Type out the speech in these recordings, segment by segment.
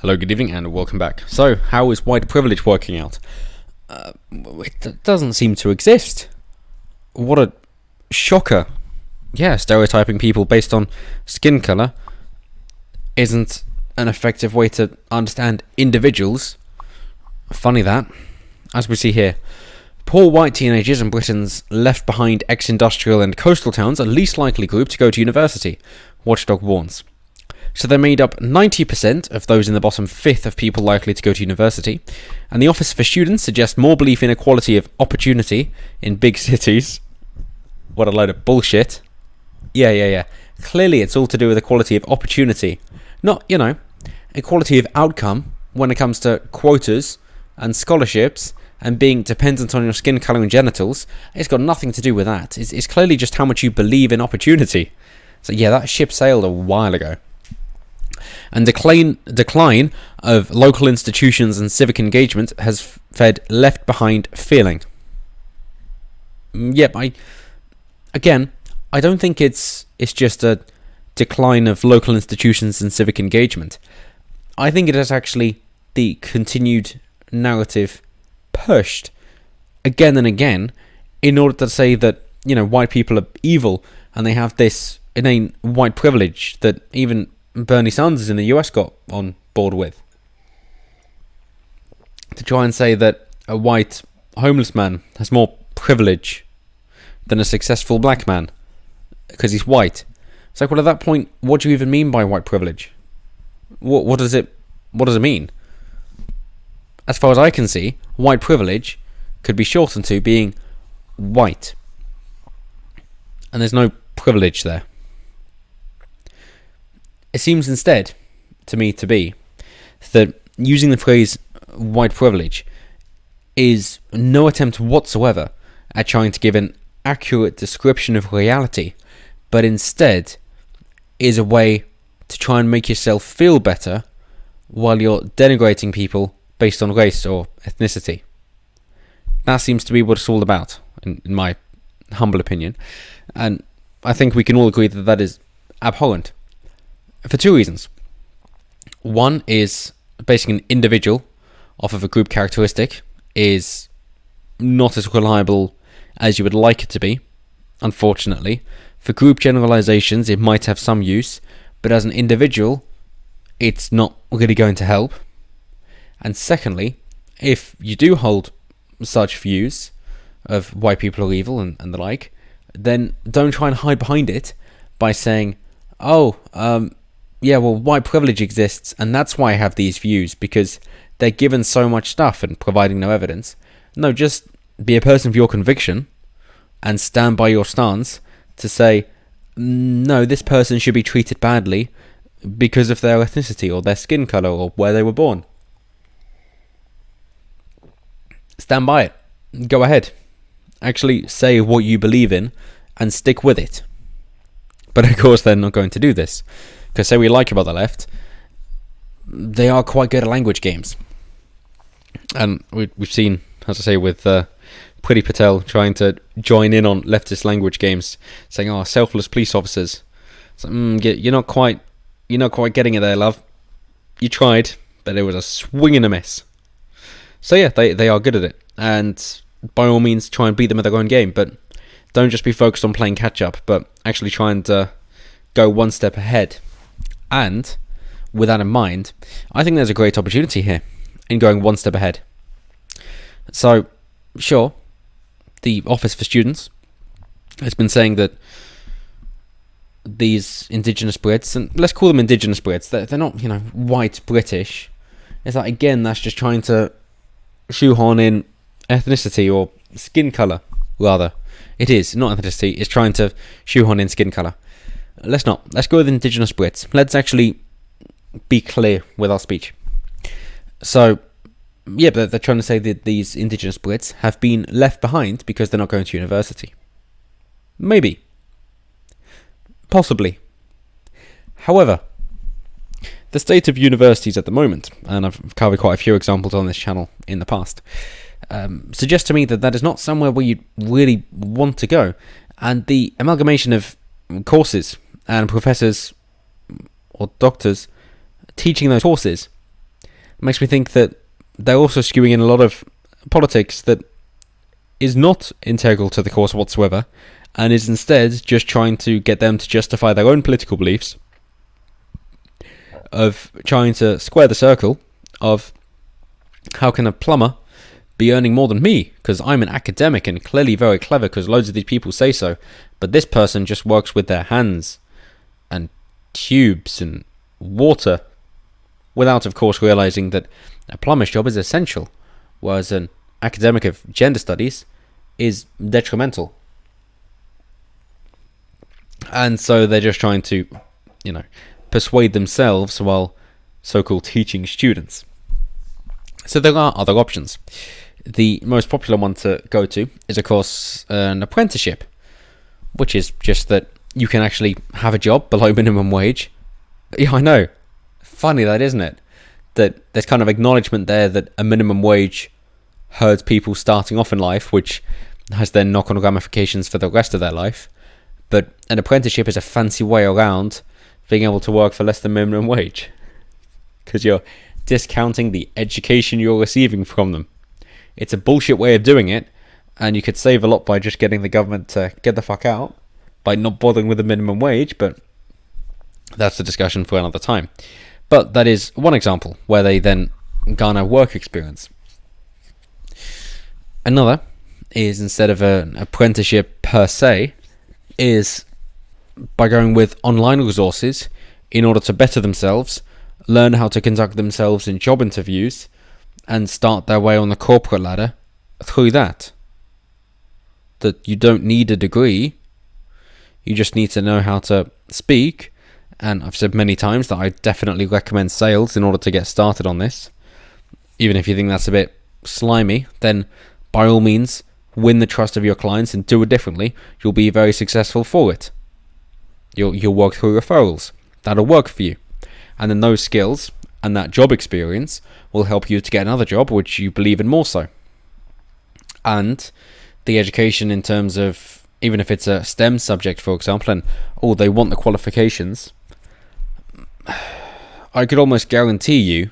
Hello, good evening, and welcome back. So, how is white privilege working out? It doesn't seem to exist. What a shocker. Yeah, stereotyping people based on skin colour isn't an effective way to understand individuals. Funny that. As we see here, poor white teenagers in Britain's left-behind ex-industrial and coastal towns are least likely group to go to university, Watchdog warns. So they made up 90% of those in the bottom fifth of people likely to go to university, and the Office for Students suggests more belief in equality of opportunity in big cities. What a load of bullshit. Yeah. Clearly it's all to do with equality of opportunity, not, equality of outcome when it comes to quotas and scholarships and being dependent on your skin colour and genitals. It's got nothing to do with that. It's clearly just how much you believe in opportunity. So yeah, that ship sailed a while ago. And decline of local institutions and civic engagement has fed left behind feeling. Yep, I don't think it's just a decline of local institutions and civic engagement. I think it is actually the continued narrative pushed again and again in order to say that, white people are evil and they have this innate white privilege that even Bernie Sanders in the US got on board with. To try and say that a white homeless man has more privilege than a successful black man because he's white. It's like, well, at that point, what do you even mean by white privilege? What does it mean? As far as I can see, white privilege could be shortened to being white. And there's no privilege there. It seems instead, to me, to be that using the phrase white privilege is no attempt whatsoever at trying to give an accurate description of reality, but instead is a way to try and make yourself feel better while you're denigrating people based on race or ethnicity. That seems to be what it's all about, in my humble opinion, and I think we can all agree that that is abhorrent. For two reasons. One is basing an individual off of a group characteristic is not as reliable as you would like it to be, unfortunately. For group generalizations, it might have some use, but as an individual, it's not really going to help. And secondly, if you do hold such views of white people are evil and the like, then don't try and hide behind it by saying, white privilege exists, and that's why I have these views, because they're given so much stuff and providing no evidence. No, just be a person of your conviction and stand by your stance to say, no, this person should be treated badly because of their ethnicity or their skin colour or where they were born. Stand by it. Go ahead. Actually say what you believe in and stick with it. But of course they're not going to do this. Because say we like about the left, they are quite good at language games. And we've seen, as I say, with Priti Patel trying to join in on leftist language games, saying, selfless police officers. So, you're not quite getting it there, love. You tried, but it was a swing and a miss. So yeah, they are good at it. And by all means, try and beat them at their own game. But don't just be focused on playing catch-up, but actually try and go one step ahead. And with that in mind, I think there's a great opportunity here in going one step ahead. So, sure, the Office for Students has been saying that these indigenous Brits, and let's call them indigenous Brits, they're not, white British. It's like, again, that's just trying to shoehorn in ethnicity or skin colour, rather. It is, not ethnicity, it's trying to shoehorn in skin colour. Let's not. Let's go with indigenous Brits. Let's actually be clear with our speech. So, yeah, but they're trying to say that these indigenous Brits have been left behind because they're not going to university. Maybe. Possibly. However, the state of universities at the moment, and I've covered quite a few examples on this channel in the past, suggests to me that is not somewhere where you really want to go. And the amalgamation of courses and professors or doctors teaching those courses makes me think that they're also skewing in a lot of politics that is not integral to the course whatsoever, and is instead just trying to get them to justify their own political beliefs, of trying to square the circle of how can a plumber be earning more than me because I'm an academic and clearly very clever because loads of these people say so, but this person just works with their hands and tubes and water, without of course realizing that a plumber's job is essential, whereas an academic of gender studies is detrimental. And so they're just trying to, persuade themselves while so-called teaching students. So there are other options. The most popular one to go to is, of course, an apprenticeship, which is just that you can actually have a job below minimum wage. Yeah, I know. Funny that, isn't it? That there's kind of acknowledgement there that a minimum wage hurts people starting off in life, which has then knock-on ramifications for the rest of their life. But an apprenticeship is a fancy way around being able to work for less than minimum wage, because you're discounting the education you're receiving from them. It's a bullshit way of doing it, and you could save a lot by just getting the government to get the fuck out, by not bothering with the minimum wage, but that's a discussion for another time. But that is one example where they then garner work experience. Another is, instead of an apprenticeship per se, is by going with online resources in order to better themselves, learn how to conduct themselves in job interviews, and start their way on the corporate ladder through that. That you don't need a degree, you just need to know how to speak, and I've said many times that I definitely recommend sales in order to get started on this. Even if you think that's a bit slimy, then by all means, win the trust of your clients and do it differently. You'll be very successful for it. You'll work through referrals. That'll work for you. And then those skills and that job experience will help you to get another job which you believe in more so. And the education in terms of, even if it's a STEM subject, for example, and they want the qualifications, I could almost guarantee you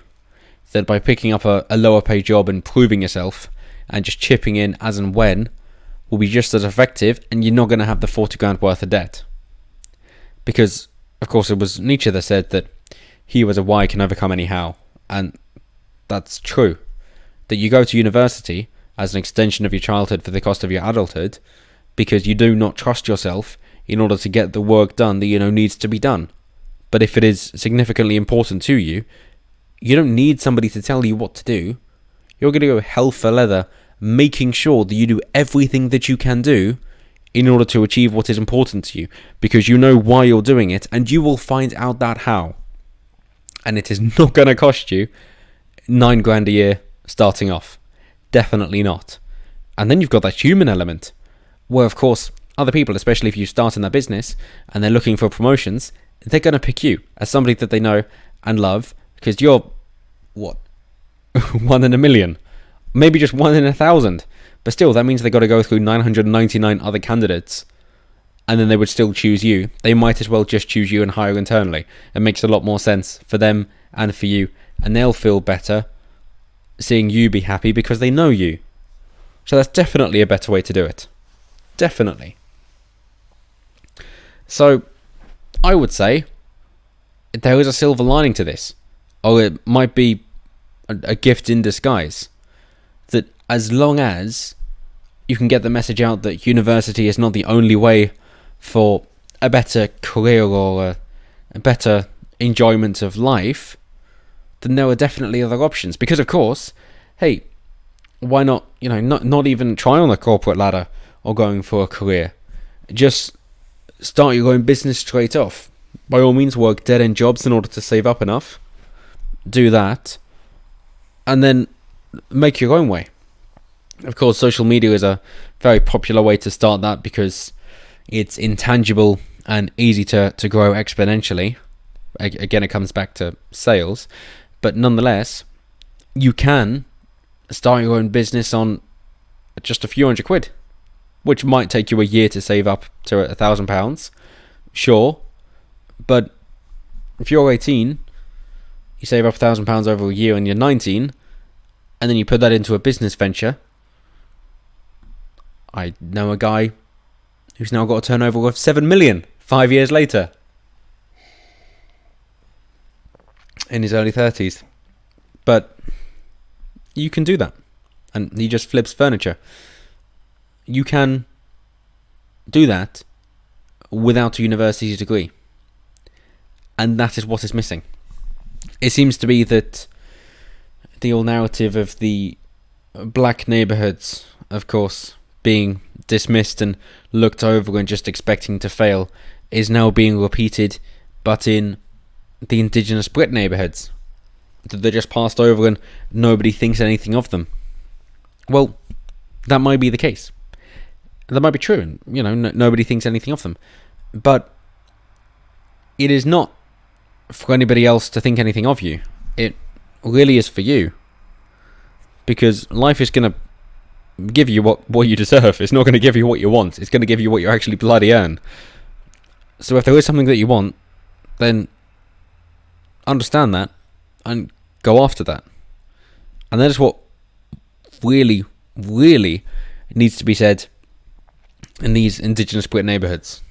that by picking up a lower paid job and proving yourself and just chipping in as and when will be just as effective, and you're not going to have the 40 grand worth of debt. Because, of course, it was Nietzsche that said that he was a why can overcome any how. And that's true. That you go to university as an extension of your childhood for the cost of your adulthood because you do not trust yourself in order to get the work done that you know needs to be done. But if it is significantly important to you, you don't need somebody to tell you what to do. You're going to go hell for leather making sure that you do everything that you can do in order to achieve what is important to you, because you know why you're doing it, and you will find out that how. And it is not going to cost you 9 grand a year starting off. Definitely not. And then you've got that human element, where of course other people, especially if you start in that business and they're looking for promotions, they're going to pick you as somebody that they know and love, because you're, 1 in a million, maybe just 1 in 1,000. But still, that means they got to go through 999 other candidates, and then they would still choose you. They might as well just choose you and hire internally. It makes a lot more sense for them and for you, and they'll feel better seeing you be happy because they know you. So that's definitely a better way to do it. Definitely. So I would say there is a silver lining to this, or it might be a gift in disguise. That as long as you can get the message out that university is not the only way for a better career or a better enjoyment of life, then there are definitely other options. Because of course, hey, why not, not even try on a corporate ladder or going for a career? Just start your own business straight off. By all means, work dead-end jobs in order to save up enough. Do that. And then make your own way. Of course, social media is a very popular way to start that because it's intangible and easy to grow exponentially. Again, it comes back to sales. But nonetheless, you can start your own business on just a few £100, which might take you a year to save up to £1,000. Sure. But if you're 18, you save up £1,000 over a year and you're 19, and then you put that into a business venture. I know a guy who's now got a turnover of 7 million 5 years later, in his early 30s. But you can do that, and he just flips furniture. You can do that without a university degree, and that is what is missing. It seems to be that the old narrative of the black neighbourhoods, of course, being dismissed and looked over and just expecting to fail, is now being repeated, but in the indigenous Brit neighbourhoods. That they're just passed over and nobody thinks anything of them. Well, that might be the case. That might be true, and nobody thinks anything of them. But it is not for anybody else to think anything of you. It really is for you. Because life is going to give you what you deserve. It's not going to give you what you want. It's going to give you what you actually bloody earn. So if there is something that you want, then understand that and go after that. And that is what really, really needs to be said in these indigenous Brit neighbourhoods.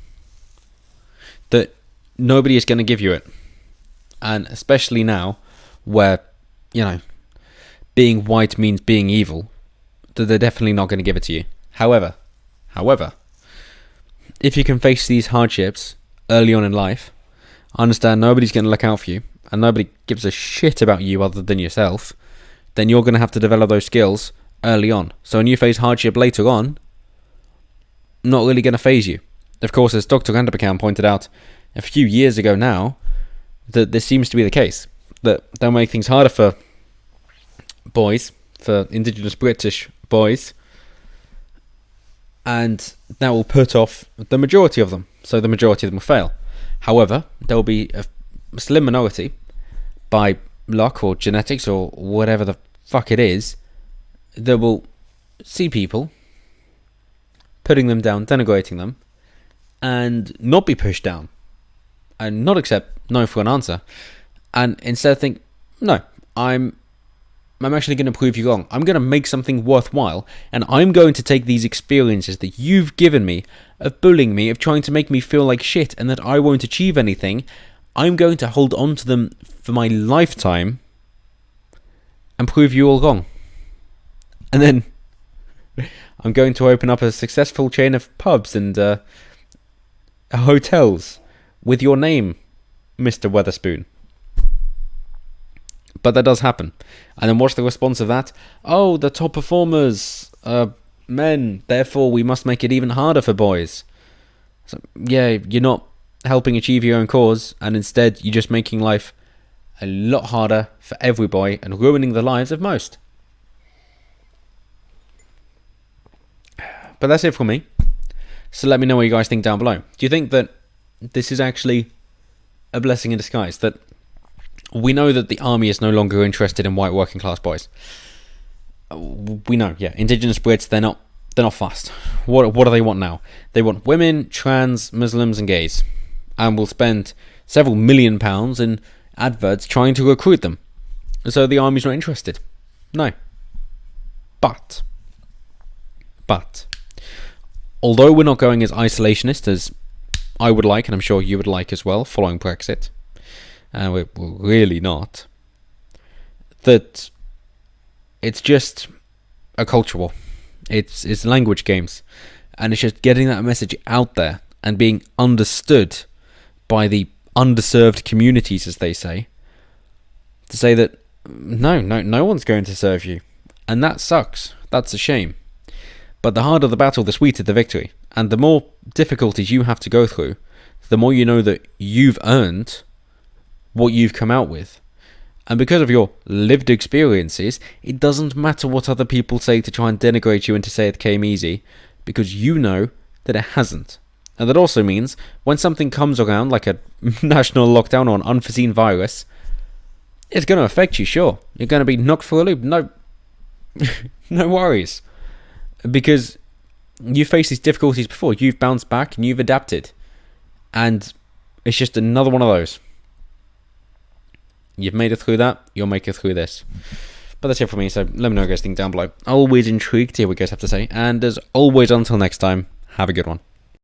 That nobody is going to give you it. And especially now, where, being white means being evil, that they're definitely not going to give it to you. However, if you can face these hardships early on in life, understand nobody's going to look out for you, and nobody gives a shit about you other than yourself, then you're going to have to develop those skills early on. So when you face hardship later on, not really going to faze you. Of course, as Dr. Randabakam pointed out a few years ago now, that this seems to be the case. That they'll make things harder for boys, for indigenous British boys, and that will put off the majority of them. So the majority of them will fail. However, there will be a slim minority, by luck or genetics or whatever the fuck it is, that will see people, putting them down, denigrating them, and not be pushed down, and not accept no for an answer, and instead think, no, I'm actually going to prove you wrong. I'm going to make something worthwhile, and I'm going to take these experiences that you've given me, of bullying me, of trying to make me feel like shit, and that I won't achieve anything. I'm going to hold on to them for my lifetime, and prove you all wrong. And then I'm going to open up a successful chain of pubs and hotels with your name, Mr. Weatherspoon. But that does happen. And then what's the response of that? Oh, the top performers are men, therefore we must make it even harder for boys. So, yeah, you're not helping achieve your own cause, and instead you're just making life a lot harder for every boy and ruining the lives of most. But that's it from me. So let me know what you guys think down below. Do you think that this is actually a blessing in disguise? That we know that the army is no longer interested in white working class boys. We know, yeah. Indigenous Brits, they're not fussed. What do they want now? They want women, trans, Muslims, and gays, and will spend several £1 million in adverts trying to recruit them. So the army's not interested. No. But although we're not going as isolationist as I would like, and I'm sure you would like as well, following Brexit, we're really not, that it's just a culture war. It's language games, and it's just getting that message out there and being understood by the underserved communities, as they say, to say that no one's going to serve you, and that sucks. That's a shame. But the harder the battle, the sweeter the victory, and the more difficulties you have to go through, the more you know that you've earned what you've come out with. And because of your lived experiences, it doesn't matter what other people say to try and denigrate you and to say it came easy, because you know that it hasn't. And that also means when something comes around, like a national lockdown or an unforeseen virus, it's going to affect you, sure. You're going to be knocked for a loop. No worries. Because you've faced these difficulties before. You've bounced back and you've adapted. And it's just another one of those. You've made it through that, you'll make it through this. But that's it for me, so let me know what you guys think down below. Always intrigued to hear what you guys have to say, and as always, until next time, have a good one.